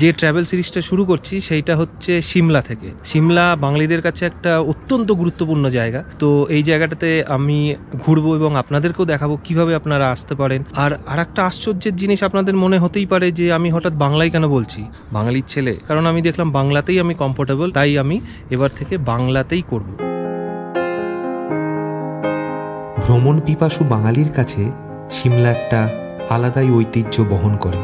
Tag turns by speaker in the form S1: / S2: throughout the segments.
S1: যে ট্রাভেল সিরিজটা শুরু করছি সেইটা হচ্ছে সিমলা থেকে। সিমলা বাঙালিদের কাছে একটা অত্যন্ত গুরুত্বপূর্ণ জায়গা। তো এই জায়গাটাতে আমি ঘুরবো এবং আপনাদেরকেও দেখাবো কিভাবে আপনারা আসতে পারেন। আর একটা আশ্চর্যের জিনিস আপনাদের মনে হতেই পারে যে আমি হঠাৎ বাংলায় কেন বলছি, বাঙালির ছেলে, কারণ আমি দেখলাম বাংলাতেই আমি কমফোর্টেবল, তাই আমি এবার থেকে বাংলাতেই করব।
S2: ভ্রমণ পিপাসু বাঙালির কাছে সিমলা একটা আলাদাই ঐতিহ্য বহন করে।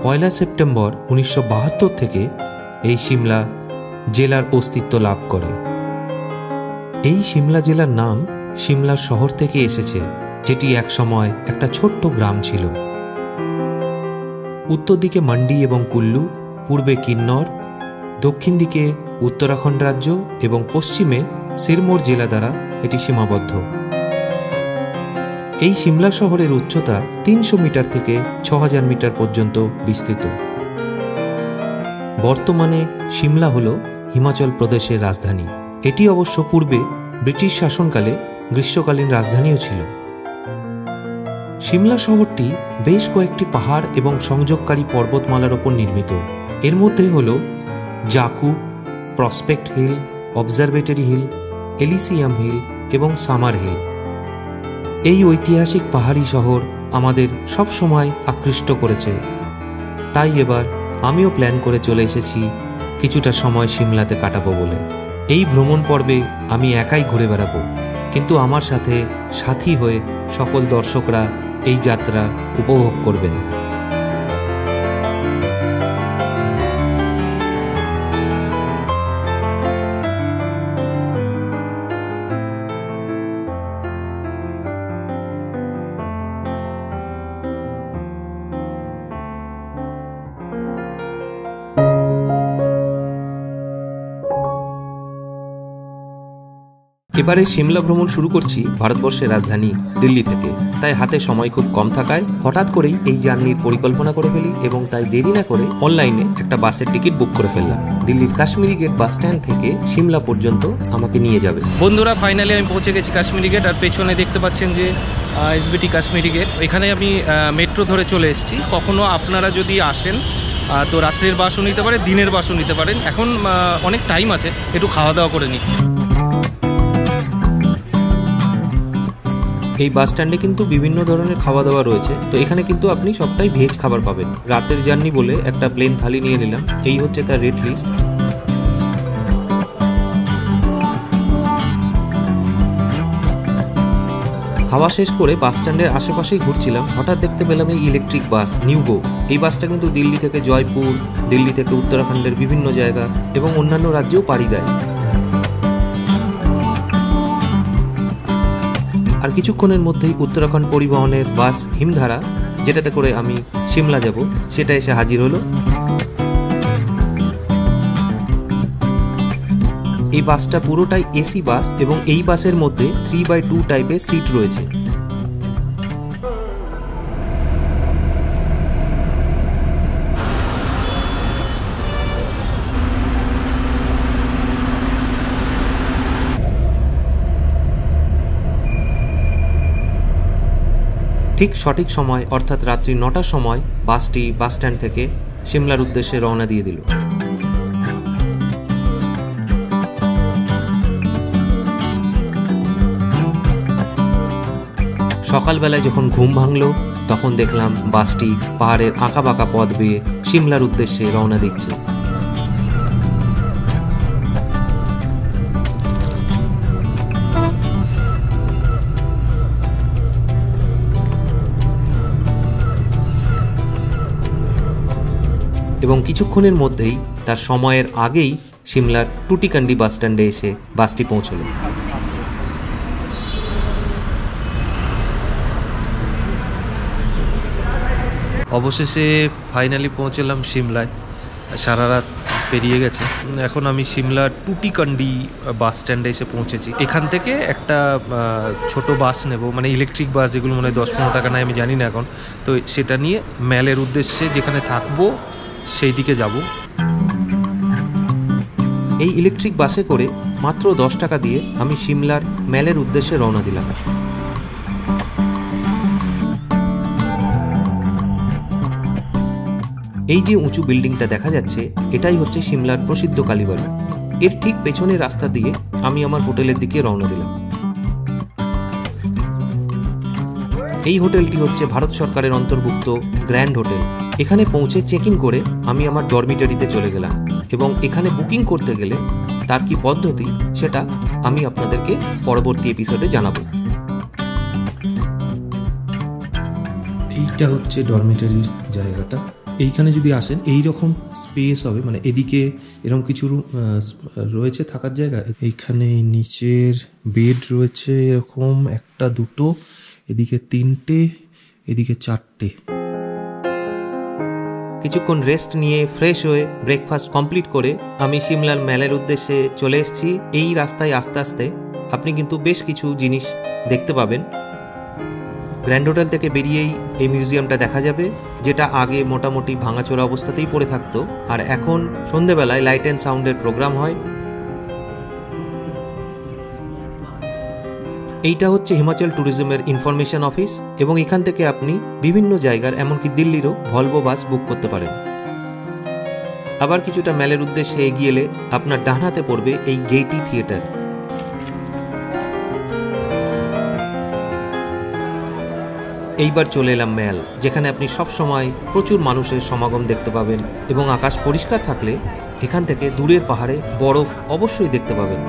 S2: 1 সেপ্টেম্বর 1972 থেকে এই সিমলা জেলার অস্তিত্ব লাভ করে। এই সিমলা জেলার নাম সিমলার শহর থেকে এসেছে, যেটি একসময় একটা ছোট্ট গ্রাম ছিল। উত্তর দিকে মান্ডি এবং কুল্লু, পূর্বে কিন্নর, দক্ষিণ দিকে উত্তরাখণ্ড রাজ্য এবং পশ্চিমে সিরমোর জেলা দ্বারা এটি সীমাবদ্ধ। এই সিমলা শহরের উচ্চতা 300 মিটার থেকে 6000 মিটার পর্যন্ত বিস্তৃত। বর্তমানে সিমলা হল হিমাচল প্রদেশের রাজধানী। এটি অবশ্য পূর্বে ব্রিটিশ শাসনকালে গ্রীষ্মকালীন রাজধানীও ছিল। সিমলা শহরটি বেশ কয়েকটি পাহাড় এবং সংযোগকারী পর্বতমালার ওপর নির্মিত। এর মধ্যে হল Jakhu, prospect hill, observatory hill, Elysium hill এবং সামার হিল। এই ঐতিহাসিক পাহাড়ি শহর আমাদের সব সময় আকৃষ্ট করেছে, তাই এবার আমিও প্ল্যান করে চলে এসেছি কিছুটা সময় সিমলাতে কাটাবো বলে। এই ভ্রমণ পর্বে আমি একাই ঘুরে বেড়াবো, কিন্তু আমার সাথে সাথী হয়ে সকল দর্শকরা এই যাত্রা উপভোগ করবেন। এবারে সিমলা ভ্রমণ শুরু করছি ভারতবর্ষের রাজধানী দিল্লি থেকে। তাই হাতে সময় খুব কম থাকায় হঠাৎ করেই এই জার্নির পরিকল্পনা করে ফেলি এবং তাই দেরি না করে অনলাইনে একটা বাসের টিকিট বুক করে ফেললাম। দিল্লির কাশ্মীরি গেট বাস স্ট্যান্ড থেকে সিমলা পর্যন্ত আমাকে নিয়ে যাবে।
S1: বন্ধুরা, ফাইনালি আমি পৌঁছে গেছি কাশ্মীরি গেট। আর পেছনে দেখতে পাচ্ছেন যে এসবিটি কাশ্মীরি গেট। এখানে আমি মেট্রো ধরে চলে এসেছি। কখনো আপনারা যদি আসেন তো রাত্রের বাসও নিতে পারেন, দিনের বাসও নিতে পারেন। এখন অনেক টাইম আছে, একটু খাওয়া দাওয়া করে নিই।
S2: এই বাস স্ট্যান্ডে কিন্তু বিভিন্ন ধরনের খাওয়া দাওয়া রয়েছে। তো এখানে কিন্তু আপনি সবটাই ভেজ খাবার পাবেন। রাতের জার্নি বলে একটা প্লেন থালি নিয়ে নিলাম। এই হচ্ছে তার রেট লিস্ট। খাওয়া শেষ করে বাস স্ট্যান্ডের আশেপাশেই ঘুরছিলাম, হঠাৎ দেখতে পেলাম এই ইলেকট্রিক বাস নিউগো। এই বাসটা কিন্তু দিল্লি থেকে জয়পুর, দিল্লি থেকে উত্তরাখণ্ডের বিভিন্ন জায়গা এবং অন্যান্য রাজ্যেও পাড়ি দেয়। আর কিছুক্ষণের মধ্যেই উত্তরাখণ্ড পরিবহনের বাস হিমধারা, যেটাতে করে আমি সিমলা যাব, সেটা এসে হাজির হলো। এই বাসটা পুরোটাই এসি বাস এবং এই বাসের মধ্যে 3x2 টাইপের সিট রয়েছে। ঠিক সঠিক সময় অর্থাৎ রাত্রি 9টার সময় বাসটি বাস স্ট্যান্ড থেকে সিমলার উদ্দেশ্যে রওনা দিয়ে দিল। সকালবেলায় যখন ঘুম ভাঙল তখন দেখলাম বাসটি পাহাড়ের আঁকাবাঁকা পথ বেয়ে সিমলার উদ্দেশ্যে রওনা দিচ্ছে। এবং কিছুক্ষণের মধ্যেই তার সময়ের আগেই সিমলার টুটিকান্ডি বাস স্ট্যান্ডে এসে বাসটি পৌঁছল।
S1: অবশেষে ফাইনালি পৌঁছলাম সিমলায়। সারা রাত পেরিয়ে গেছে। এখন আমি সিমলার টুটিকান্ডি বাস স্ট্যান্ডে এসে পৌঁছেছি। এখান থেকে একটা ছোট বাস নেব, মানে ইলেকট্রিক বাস, যেগুলো মনে হয় 10-15 টাকা নেয়, আমি জানি না এখন। তো সেটা নিয়ে ম্যালের উদ্দেশ্যে যেখানে থাকবো সেই দিকে যাব।
S2: এই ইলেকট্রিক বাসে করে মাত্র 10 টাকা দিয়ে আমি সিমলার ম্যালের উদ্দেশ্যে রওনা দিলাম। এই যে উঁচু বিল্ডিংটা দেখা যাচ্ছে, এটাই হচ্ছে সিমলার প্রসিদ্ধ কালীবাড়ি। এর ঠিক পেছনের রাস্তা দিয়ে আমি আমার হোটেলের দিকে রওনা দিলাম। এই হোটেলটি হচ্ছে ভারত সরকারের অন্তর্ভুক্ত গ্র্যান্ড হোটেল। এখানে পৌঁছে চেক ইন করে আমি আমার ডরমিটরিতে চলে গেলাম, এবং এখানে বুকিং করতে গেলে তার কি পদ্ধতি সেটা আমি আপনাদেরকে পরবর্তী এপিসোডে জানাবো।
S1: এইটা হচ্ছে ডরমিটরির জায়গাটা। এইখানে যদি আসেন এই রকম স্পেস হবে, মানে এদিকে এরকম কিছু রয়েছে থাকার জায়গা। এইখানে নিচের বেড রয়েছে এরকম 1, 2, এদিকে 3টে, এদিকে 4টে।
S2: কিছুক্ষণ রেস্ট নিয়ে ফ্রেশ হয়ে ব্রেকফাস্ট কমপ্লিট করে আমি সিমলার মেলের উদ্দেশ্যে চলে এসেছি। এই রাস্তায় আস্তে আস্তে আপনি কিন্তু বেশ কিছু জিনিস দেখতে পাবেন। গ্র্যান্ড হোটেল থেকে বেরিয়েই এই মিউজিয়ামটা দেখা যাবে, যেটা আগে মোটামুটি ভাঙাচোরা অবস্থাতেই পড়ে থাকতো, আর এখন সন্ধেবেলায় লাইট অ্যান্ড সাউন্ডের প্রোগ্রাম হয়। এইটা হচ্ছে হিমাচল ট্যুরিজমের ইনফরমেশন অফিস, এবং এখান থেকে আপনি বিভিন্ন জায়গার এমনকি দিল্লিরও ভলভো বাস বুক করতে পারেন। আবার কিছুটা মেলের উদ্দেশ্যে এগিয়ে এলে আপনার ডান হাতে পড়বে এই গেইটি থিয়েটার। এইবার চলে এলাম মেল, যেখানে আপনি সব সময় প্রচুর মানুষের সমাগম দেখতে পাবেন, এবং আকাশ পরিষ্কার থাকলে এখান থেকে দূরের পাহাড়ে বরফ অবশ্যই দেখতে পাবেন।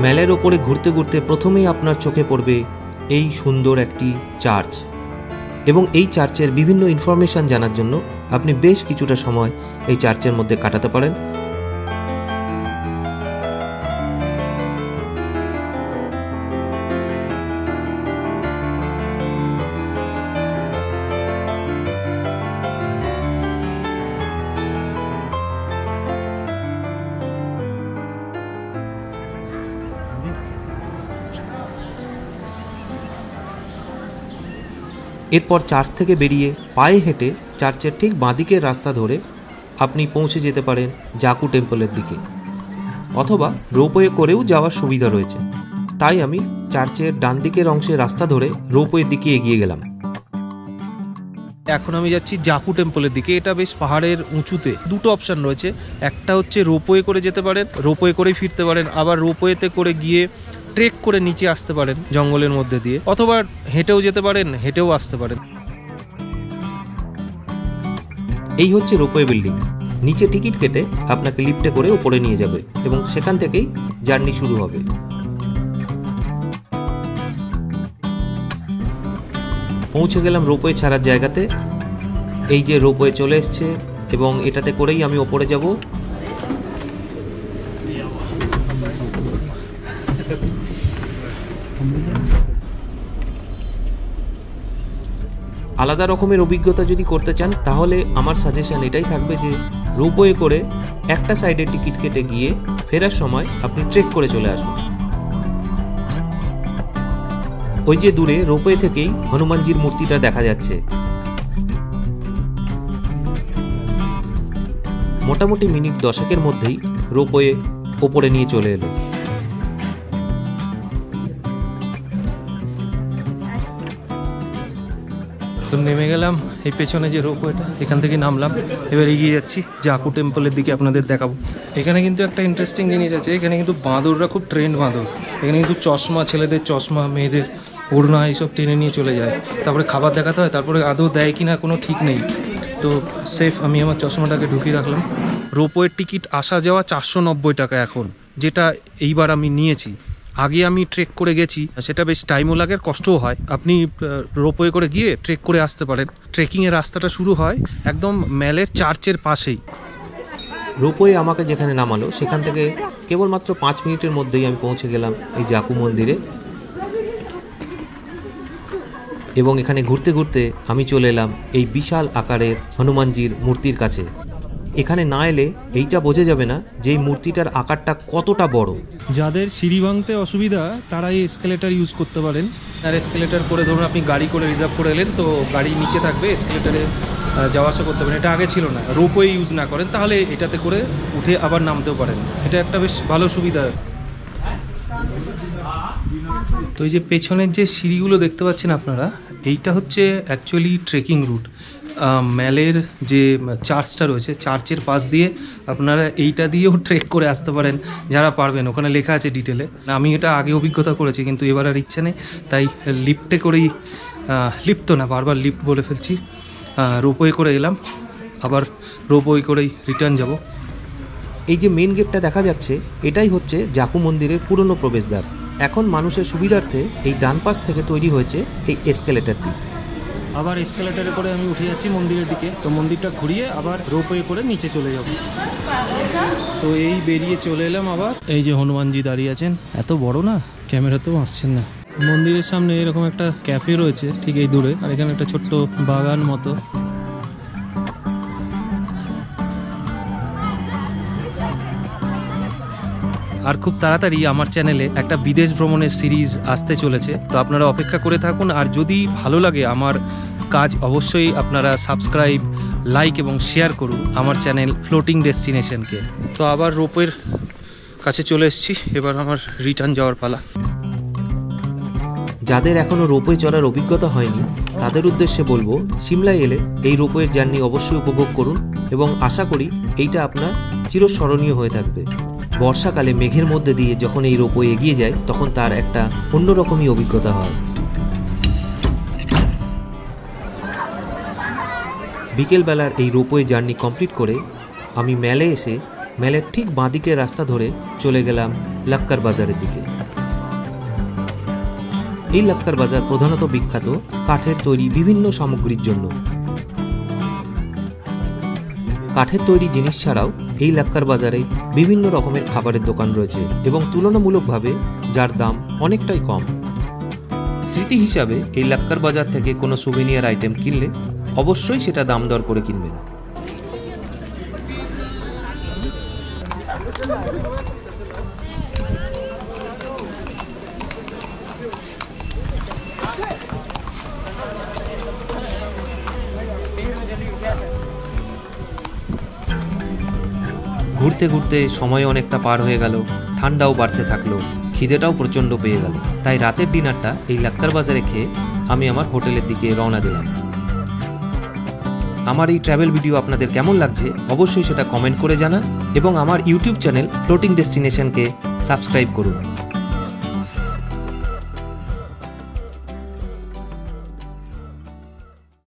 S2: মেলের ওপরে ঘুরতে ঘুরতে প্রথমেই আপনার চোখে পড়বে এই সুন্দর একটি চার্চ, এবং এই চার্চের বিভিন্ন ইনফরমেশন জানার জন্য আপনি বেশ কিছুটা সময় এই চার্চের মধ্যে কাটাতে পারেন। এরপর চার্চ থেকে বেরিয়ে পায়ে হেঁটে চার্চের ঠিক বাঁদিকের রাস্তা ধরে আপনি পৌঁছে যেতে পারেন জাকু টেম্পলের দিকে, অথবা রোপওয়ে করেও যাওয়ার সুবিধা রয়েছে। তাই আমি চার্চের ডান দিকের অংশে রাস্তা ধরে রোপওয়ের দিকে এগিয়ে গেলাম।
S1: এখন আমি যাচ্ছি জাকু টেম্পলের দিকে। এটা বেশ পাহাড়ের উঁচুতে। দুটো অপশান রয়েছে, একটা হচ্ছে রোপওয়ে করে যেতে পারেন, রোপওয়ে করেই ফিরতে পারেন, আবার রোপওয়েতে করে গিয়ে ট্রেক করে নিচে আসতে পারেন জঙ্গলের মধ্যে দিয়ে, অথবা হেঁটেও যেতে পারেন, হেঁটেও আসতে পারেন।
S2: এই হচ্ছে রোপওয়ে বিল্ডিং। নিচে টিকিট কেটে আপনাকে লিফটে করে উপরে নিয়ে যাবে, এবং সেখান থেকেই জার্নি শুরু হবে। পৌঁছে গেলাম রোপওয়ে ছাড়ার জায়গাতে। এই যে রোপওয়ে চলে এসছে, এবং এটাতে করেই আমি ওপরে যাব। আলাদা রকমের অভিজ্ঞতা যদি করতে চান, তাহলে আমার সাজেশন এটাই থাকবে যে রোপওয়ে করে একটা সাইডে টিকিট কেটে গিয়ে ফেরার সময় আপনি ট্রেক করে চলে আসুন। ওই যে দূরে রোপওয়ে থেকেই হনুমানজির মূর্তিটা দেখা যাচ্ছে। মোটামুটি মিনিট 10 মধ্যেই রোপওয়ে ওপরে নিয়ে চলে এলো।
S1: তো নেমে গেলাম এই পেছনে যে রোপওয়েটা, এখান থেকে নামলাম। এবার এগিয়ে যাচ্ছি জাকু টেম্পলের দিকে, আপনাদের দেখাবো। এখানে কিন্তু একটা ইন্টারেস্টিং জিনিস আছে, এখানে কিন্তু বাঁদররা খুব ট্রেন্ড বাঁদর। এখানে কিন্তু চশমা, ছেলেদের চশমা, মেয়েদের ওড়না এইসব টেনে নিয়ে চলে যায়। তারপরে খাবার দেখাতে হয়, তারপরে আদৌ দেয় কি না কোনো ঠিক নেই। তো সেফ আমি আমার চশমাটাকে ঢুকিয়ে রাখলাম। রোপওয়ের টিকিট আসা যাওয়া 490 টাকা এখন, যেটা এইবার আমি নিয়েছি। আগে আমি ট্রেক করে গেছি, সেটা বেশ টাইমও লাগে, কষ্টও হয়। আপনি রোপওয়ে করে গিয়ে ট্রেক করে আসতে পারেন। ট্রেকিংয়ের রাস্তাটা শুরু হয় একদম মেলের চার্চের পাশেই।
S2: রোপওয়ে আমাকে যেখানে নামালো সেখান থেকে কেবলমাত্র 5 মিনিটের মধ্যেই আমি পৌঁছে গেলাম এই জাকু মন্দিরে, এবং এখানে ঘুরতে ঘুরতে আমি চলে এলাম এই বিশাল আকারের হনুমানজির মূর্তির কাছে। এখানে না এলে এইটা বোঝা যাবে না যে এই মূর্তিটার আকারটা কতটা বড়।
S1: যাদের সিঁড়ি ভাঙতে অসুবিধা তারা এই এসকেলেটার ইউজ করতে পারেন। আর এসকেলেটার করে ধরুন আপনি গাড়ি করে রিজার্ভ করে এলেন, তো গাড়ি নিচে থাকবে, এসকেলেটারে যাওয়া আসা করতে পারেন। এটা আগে ছিল না। রোপওয়ে ইউজ না করেন তাহলে এটাতে করে উঠে আবার নামতেও পারেন। এটা একটা বেশ ভালো সুবিধা। তো এই যে পেছনের যে সিঁড়িগুলো দেখতে পাচ্ছেন আপনারা, এইটা হচ্ছে অ্যাকচুয়ালি ট্রেকিং রুট। ম্যালের যে চার্চটা রয়েছে, চার্চের পাশ দিয়ে আপনারা এইটা দিয়েও ট্রেক করে আসতে পারেন যারা পারবেন, ওখানে লেখা আছে ডিটেলে। আমি এটা আগে অভিজ্ঞতা করেছি, কিন্তু এবার আর ইচ্ছে নেই, তাই লিফটে করেই, লিফট তো না, বারবার লিফট বলে ফেলছি, রোপওয়ে করে এলাম, আবার রোপওয়ে করেই রিটার্ন যাব।
S2: এই যে মেন গেটটা দেখা যাচ্ছে, এটাই হচ্ছে জাকু মন্দিরের পুরনো প্রবেশদ্বার। এখন মানুষের সুবিধার্থে এই ডান পাশ থেকে তৈরি হয়েছে এই এসকেলেটরটি।
S1: আবার এসকেলেটারে করে আমি উঠে যাচ্ছি মন্দিরের দিকে। তো মন্দিরটা ঘুরিয়ে আবার রোপওয়ে করে নিচে চলে যাব। তো এই বেরিয়ে চলে এলাম আবার। এই যে হনুমানজি দাঁড়িয়ে আছেন, এত বড় না, ক্যামেরাতেও আসছেন না। মন্দিরের সামনে এরকম একটা ক্যাফে রয়েছে ঠিক এই দূরে, আর এখানে একটা ছোট্ট বাগান মতো। আর খুব তাড়াতাড়ি আমার চ্যানেলে একটা বিদেশ ভ্রমণের সিরিজ আসতে চলেছে, তো আপনারা অপেক্ষা করে থাকুন। আর যদি ভালো লাগে আমার কাজ, অবশ্যই আপনারা সাবস্ক্রাইব, লাইক এবং শেয়ার করুন আমার চ্যানেল ফ্লোটিং ডেস্টিনেশনকে। তো আবার রোপওয়ের কাছে চলে এসেছি, এবার আমার রিটার্ন যাওয়ার পালা।
S2: যাদের এখনও রোপওয়ে চড়ার অভিজ্ঞতা হয়নি তাদের উদ্দেশ্যে বলবো, সিমলায় এলে এই রোপওয়ের জার্নি অবশ্যই উপভোগ করুন, এবং আশা করি এইটা আপনার চিরস্মরণীয় হয়ে থাকবে। বর্ষাকালে মেঘের মধ্যে দিয়ে যখন এই রোপওয়ে এগিয়ে যায়, তখন তার একটা অন্যরকমই অভিজ্ঞতা হয়। বিকেলবেলার এই রোপওয়ে জার্নি কমপ্লিট করে আমি ম্যালে এসে ম্যালের ঠিক বাঁদিকের রাস্তা ধরে চলে গেলাম লাক্কার বাজারের দিকে। এই লাক্কার বাজার প্রধানত বিখ্যাত কাঠের তৈরি বিভিন্ন সামগ্রীর জন্য। কাঠের তৈরি জিনিস ছাড়াও এই লাক্কার বাজারে বিভিন্ন রকমের খাবারের দোকান রয়েছে, এবং তুলনামূলকভাবে যার দাম অনেকটাই কম। স্মৃতি হিসাবে এই লাক্কার বাজার থেকে কোনো সুভিনিয়ার আইটেম কিনলে অবশ্যই সেটা দাম দর করে কিনবেন। ঘুরতে ঘুরতে সময় অনেকটা পার হয়ে গেল, ঠান্ডাও বাড়তে থাকলো, খিদেটাও প্রচণ্ড পেয়ে গেল। তাই রাতের ডিনারটা এই লাক্কার বাজারে খেয়ে আমি আমার হোটেলের দিকে রওনা দিলাম। আমার এই ট্রাভেল ভিডিও আপনাদের কেমন লাগছে অবশ্যই সেটা কমেন্ট করে জানান, এবং আমার ইউটিউব চ্যানেল ফ্লোটিং ডেস্টিনেশনকে সাবস্ক্রাইব করুন।